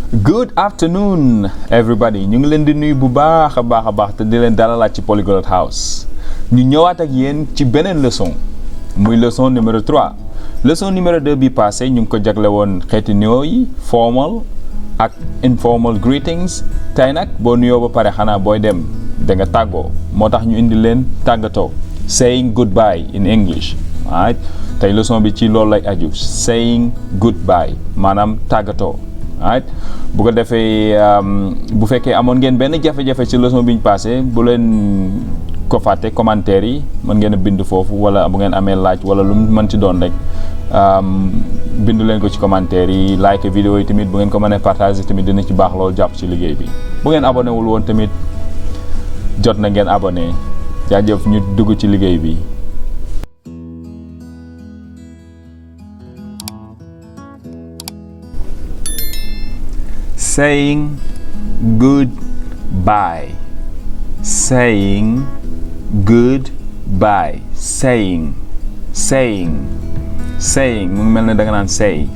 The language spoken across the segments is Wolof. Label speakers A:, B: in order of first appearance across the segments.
A: Good afternoon everybody, ñu ngi leen di nuyu bu baax a baax te di leen dalalaat ci PolyglotHouse. ñu ñëwaat ak yéen ci beneen leçon muy leçon numéro 3. leçon numéro 2 bi passé ñu ngi ko jagle woon xeeti nuyoo yi formal ak informal greetings. tey nag boo nuyoo ba pare xanaa booy dem da nga tàggoo moo tax ñu indi leen tàggatoo, saying goodbye in English. Alright, tey leçon bi ci loolu lay aju, saying goodbye maanaam tàggatoo. Alright, bu ko defee bu fekkee amoon ngeen benn jafe-jafe ci leçon bi ñu passé bu leen ko fàtte commentaire yi mën ngeen a bind foofu, wala bu ngeen amee laaj wala lu mu mën ci doon rek bindu leen ko ci commentaire yi. like vidéo yi tamit bu ngeen ko mënee partager tamit dina ci baax loolu jàpp ci liggéey bi. bu ngeen abonné wul woon tamit jot na ngeen abonné. jaajëf, ñu dugg ci liggéey bi. Saying goodbye. Saying goodbye. Saying mu ngi mel ne da nga naan saying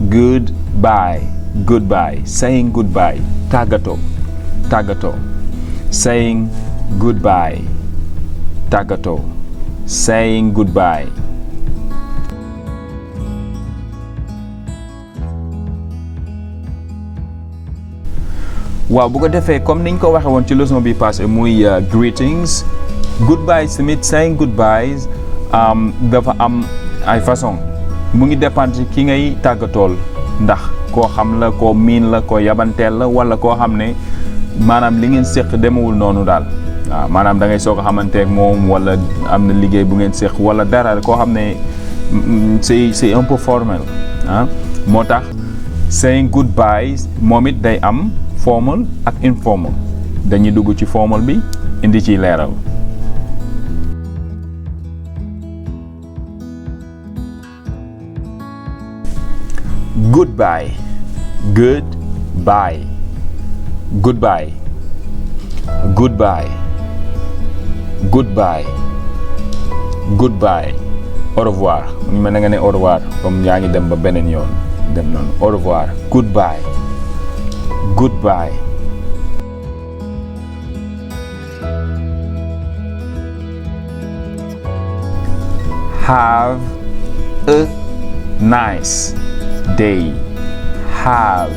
A: goodbye. Saying goodbye, tàggatoo. Saying goodbye, tàggatoo. Saying goodbye. waaw, bu ko defee comme niñ ko waxee woon ci leçon bi passé muy greetings, goodbye tamit saying goodbyes dafa am ay façon. mu ngi dépendre ci ki ngay tàggatool, ndax koo xam la, koo miin la, koo yabanteel la, wala koo xam ne maanaam li ngeen séq demewul noonu daal. waaw, maanaam da ngay soog a xamanteeg moom, wala am na liggéey bu ngeen séq wala dara, koo xam ne c'est un peu formel. moo tax saying goodbye moom it day am formal ak informal. dañuy dugg ci formal bi indi ciy leeral. goodbye, goodbye, goodbye, goodbye, goodbye, goodbye. Au revoir, mu ngi mel ne nga ne au revoir comme yaa ngi dem ba beneen yoon dem noonu. Au revoir, goodbye, goodbye. Have a nice day. Have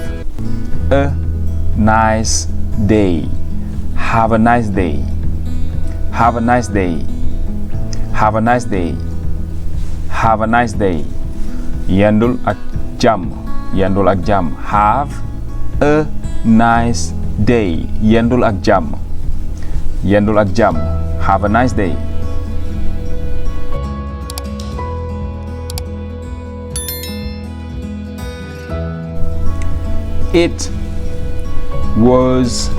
A: a nice day. Have a nice day. Have a nice day. Have a nice day. Have a nice day. Yendul ak jàmm. Yendul ak jàmm. Have a nice day. Yendul ak jàmm. Yendul ak jàmm. Have a nice day. It was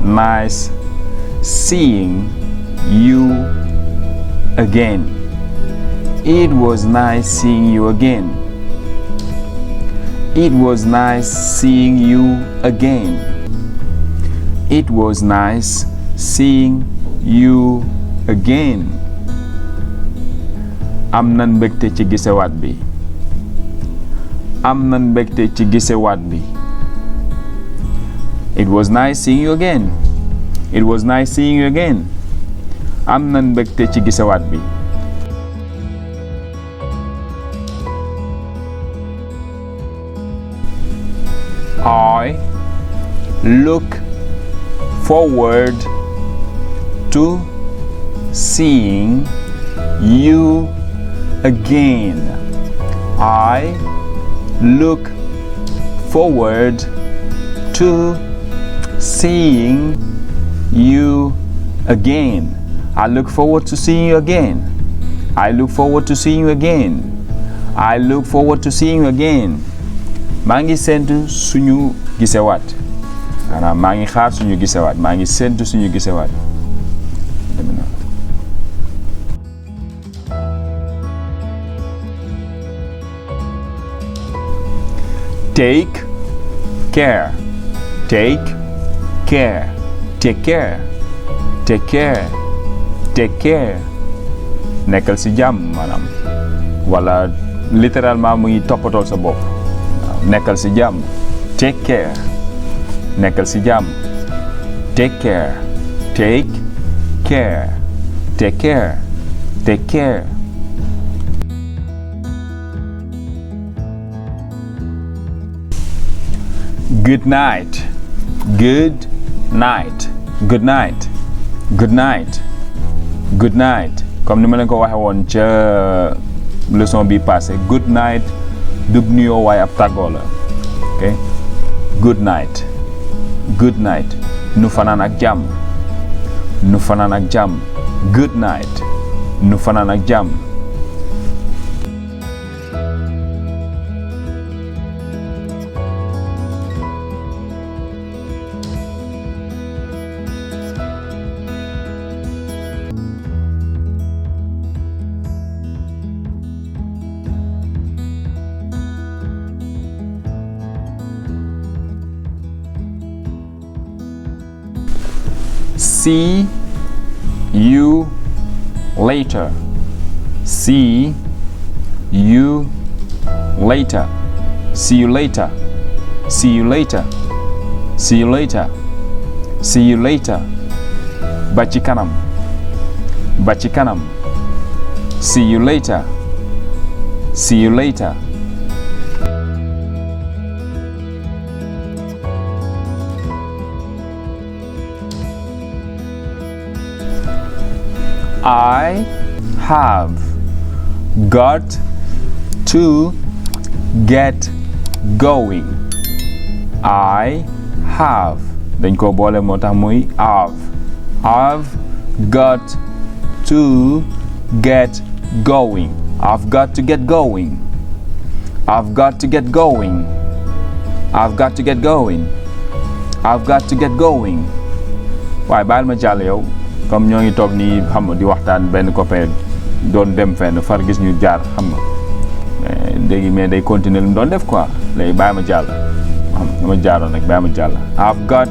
A: nice seeing you again. It was nice seeing you again. It was nice seeing you again. It was nice seeing you again. am nan mbégte ci gisewaat bi. am nan mbégte ci gisewaat bi. It was nice seeing you again. It was nice seeing you again. am nan mbégte ci gisewaat bi. I look forward to seeing you again. I look forward to seeing you again. I look forward to seeing you again. I look forward to seeing you again. I look forward to seeing you again. maa ngi séntu suñu gisewaat. maanaam maa ngi xaar suñu gisewaat. maa ngi séntu suñu gisewaat. Take care. Take care. Take care. Take care. Take care. nekkal si jàmm maanaam. wala littéralement mu ngi toppatool sa bopp. waaw nekkal si jàmm. Take care. Nekkal si jàmm. Take care. Take care. Take care. Take care. Good night. Good night. Good night. Good night. Good night. Comme ni ma leen ko waxee woon ca leçon bi passé, good night dub nuyoo waaye ab tàggoo la. Ok. Good night. Good night. Nu fanaan ak jàmm. Nu fanaan ak jàmm. Good night. Nu fanaan ak jàmm. See you later. See you later. See you later. See you later. See you later. See you later. Ba ci kanam. Ba ci kanam. See you later. See you later. I have got to get going. I have. Dañ ko boole moo tax muy have. I've got to get going. I've got to get going. I've got to get going. I've got to get going. I've got to get going. waaye baal ma jàll yow. comme ñoo ngi toog nii xam nga di waxtaan benn copain doon dem fenn far gis ñu jaar xam nga léegi mais day continuer lu mu doon def quoi léegi bàyyi ma jàll xam nga ma jaaroon rek bàyyi ma jàll. I've got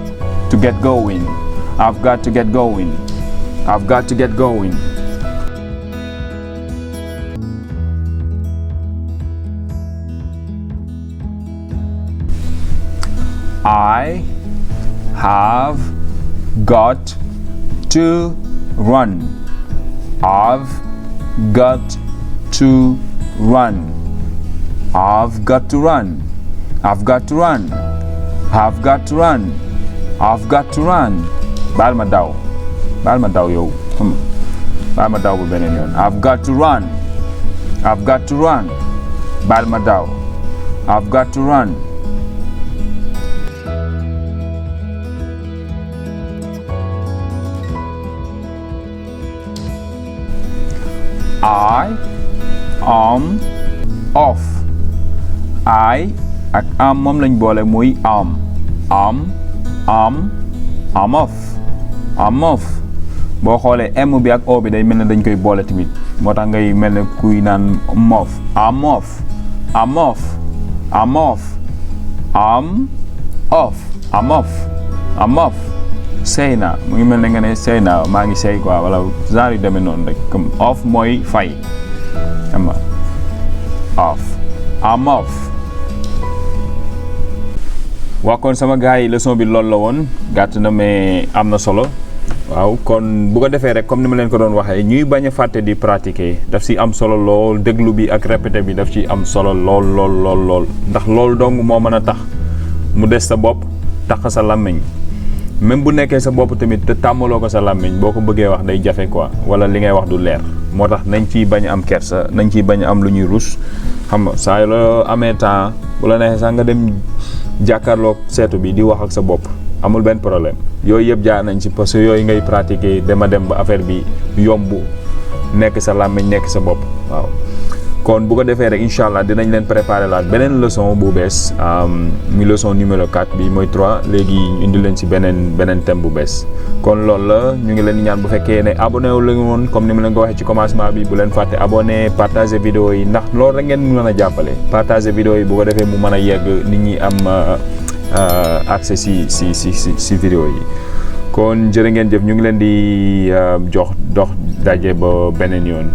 A: to get going. I've got to get going. I've got to get going. I have got to run. I've got to run. I've got to run. I've got to run. I've got to run. I've got to run. baal ma daw yow baal ma daw bu beneen yoon. I've got to run. I've got to run. baal ma daw. I've got to run. I am off. I ak am moom lañ boole muy am off. I'm off. boo xoolee M bi ak O bi day mel ne dañ koy boole tamit moo tax ngay mel ne kuy naan off. I'm off. I'm off. I'm off. I'm off. I'm off. I'm off. sey na mu ngi mel ne nga ne sey na maa ngi sey quoi wala genre yu demee noonu rek comme off mooy fay xam nga off. I'm off. waa kon sama gars yi leçon bi loolu la woon gàtt na mais am na solo waaw kon bu ko defee rek comme ni ma leen ko doon waxee ñuy bañ a fàtte di pratiquer daf si am solo lool déglu bi ak répété bi daf ci am solo lool ndax loolu dong moo mën a tax mu des sa bopp tax sa làmmiñ même bu nekkee sa bopp tamit te tàmmaloo ko sa làmmiñ boo ko bëggee wax day jafe quoi wala li ngay wax du leer moo tax nañ ciy bañ a am kersa nañ ciy bañ a am lu ñuy rus xam nga saa la amee temps bu la neexee sax nga dem jàkkaarloog seetu bi di wax ak sa bopp amul benn problème yooyu yëpp jaar nañ ci parce que yooyu ngay pratiquer dema dem ba affaire bi yomb nekk sa làmmiñ nekk sa bopp waaw. kon bu ko defee rek incha allah dinañ leen préparer laat beneen leçon bu bees mi leçon numéro 4 bi mooy 3 léegi ñu indi leen ci beneen thème bu bees kon loolu la ñu ngi leen di ñaan bu fekkee ne abonné wu la woon comme ni ma leen ko waxee ci commencement bi bu leen fàtte abonné partager vidéo yi ndax loolu rek ngeen mën a jàppale partager vidéo yi bu ko defee mu mën a yegg nit ñi am accès ci vidéo yi kon jërë ngeen jëf ñu ngi leen di dox daje ba beneen yoon.